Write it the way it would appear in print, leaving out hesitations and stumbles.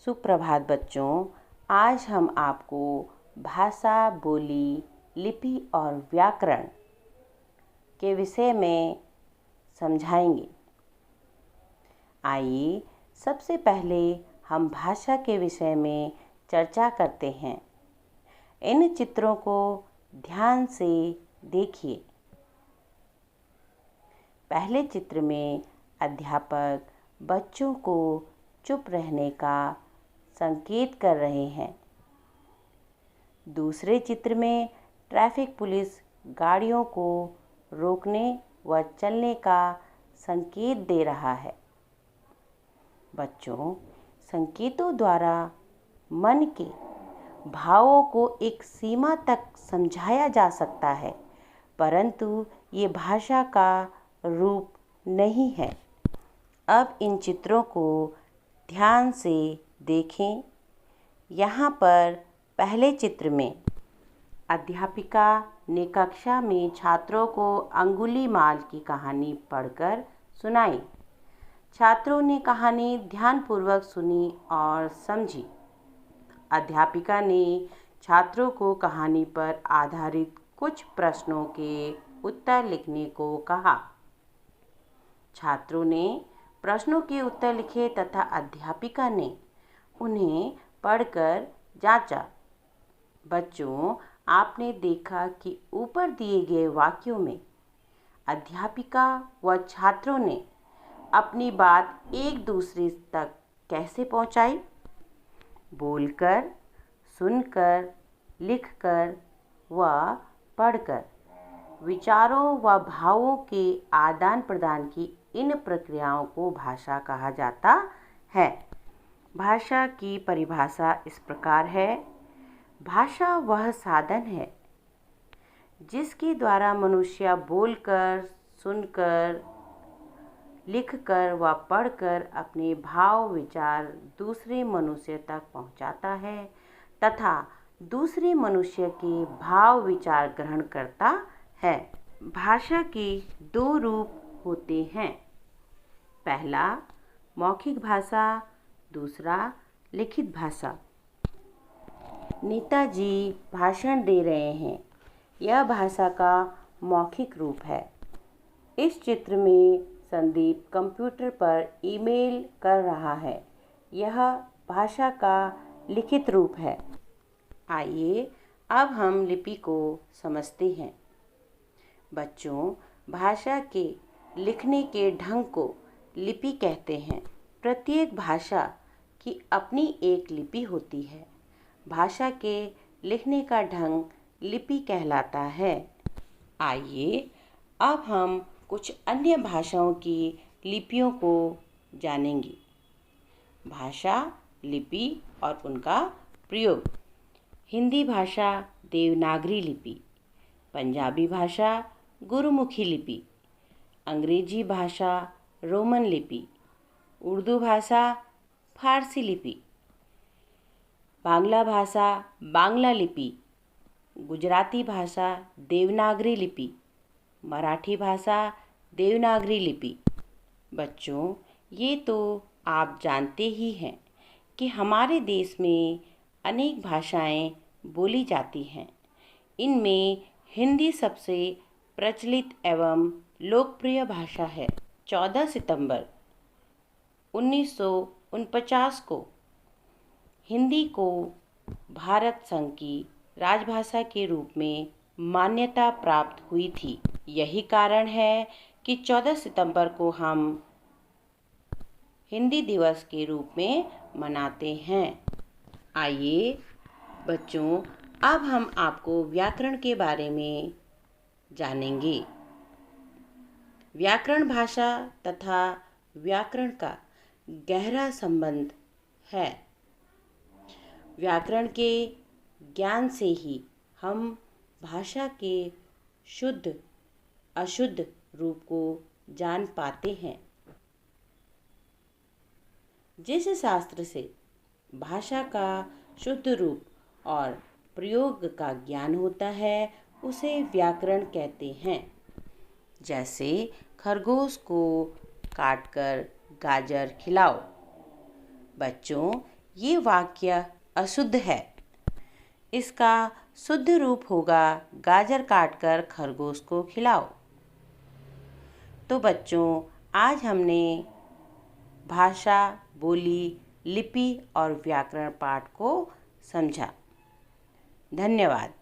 सुप्रभात बच्चों। आज हम आपको भाषा, बोली, लिपि और व्याकरण के विषय में समझाएंगे। आइए सबसे पहले हम भाषा के विषय में चर्चा करते हैं। इन चित्रों को ध्यान से देखिए। पहले चित्र में अध्यापक बच्चों को चुप रहने का संकेत कर रहे हैं। दूसरे चित्र में ट्रैफिक पुलिस गाड़ियों को रोकने व चलने का संकेत दे रहा है। बच्चों, संकेतों द्वारा मन के भावों को एक सीमा तक समझाया जा सकता है, परंतु ये भाषा का रूप नहीं है। अब इन चित्रों को ध्यान से देखें। यहाँ पर पहले चित्र में अध्यापिका ने कक्षा में छात्रों को अंगुलीमाल की कहानी पढ़कर सुनाई। छात्रों ने कहानी ध्यानपूर्वक सुनी और समझी। अध्यापिका ने छात्रों को कहानी पर आधारित कुछ प्रश्नों के उत्तर लिखने को कहा। छात्रों ने प्रश्नों के उत्तर लिखे तथा अध्यापिका ने उन्हें पढ़कर जांचा। बच्चों, आपने देखा कि ऊपर दिए गए वाक्यों में अध्यापिका व छात्रों ने अपनी बात एक दूसरे तक कैसे पहुंचाई? बोलकर, सुनकर, लिखकर व पढ़कर। विचारों व भावों के आदान प्रदान की इन प्रक्रियाओं को भाषा कहा जाता है। भाषा की परिभाषा इस प्रकार है। भाषा वह साधन है जिसके द्वारा मनुष्य बोलकर, सुनकर, लिखकर व पढ़कर अपने भाव विचार दूसरे मनुष्य तक पहुंचाता है तथा दूसरे मनुष्य के भाव विचार ग्रहण करता है। भाषा के दो रूप होते हैं। पहला मौखिक भाषा, दूसरा लिखित भाषा। नेताजी भाषण दे रहे हैं। यह भाषा का मौखिक रूप है। इस चित्र में संदीप कंप्यूटर पर ईमेल कर रहा है। यह भाषा का लिखित रूप है। आइए अब हम लिपि को समझते हैं। बच्चों, भाषा के लिखने के ढंग को लिपि कहते हैं। प्रत्येक भाषा की अपनी एक लिपि होती है। भाषा के लिखने का ढंग लिपि कहलाता है। आइए अब हम कुछ अन्य भाषाओं की लिपियों को जानेंगे। भाषा, लिपि और उनका प्रयोग। हिंदी भाषा देवनागरी लिपि, पंजाबी भाषा गुरुमुखी लिपि, अंग्रेजी भाषा रोमन लिपि, उर्दू भाषा फारसी लिपि, बांग्ला भाषा बांग्ला लिपि, गुजराती भाषा देवनागरी लिपि, मराठी भाषा देवनागरी लिपि। बच्चों, ये तो आप जानते ही हैं कि हमारे देश में अनेक भाषाएं बोली जाती हैं। इनमें हिंदी सबसे प्रचलित एवं लोकप्रिय भाषा है। 14 सितंबर 1949 को हिंदी को भारत संघ की राजभाषा के रूप में मान्यता प्राप्त हुई थी। यही कारण है कि 14 सितंबर को हम हिंदी दिवस के रूप में मनाते हैं। आइए बच्चों, अब हम आपको व्याकरण के बारे में जानेंगे। व्याकरण भाषा तथा व्याकरण का गहरा संबंध है। व्याकरण के ज्ञान से ही हम भाषा के शुद्ध अशुद्ध रूप को जान पाते हैं। जिस शास्त्र से भाषा का शुद्ध रूप और प्रयोग का ज्ञान होता है उसे व्याकरण कहते हैं। जैसे खरगोश को काटकर गाजर खिलाओ। बच्चों, ये वाक्य अशुद्ध है। इसका शुद्ध रूप होगा गाजर काटकर खरगोश को खिलाओ। तो बच्चों, आज हमने भाषा, बोली, लिपि और व्याकरण पाठ को समझा। धन्यवाद।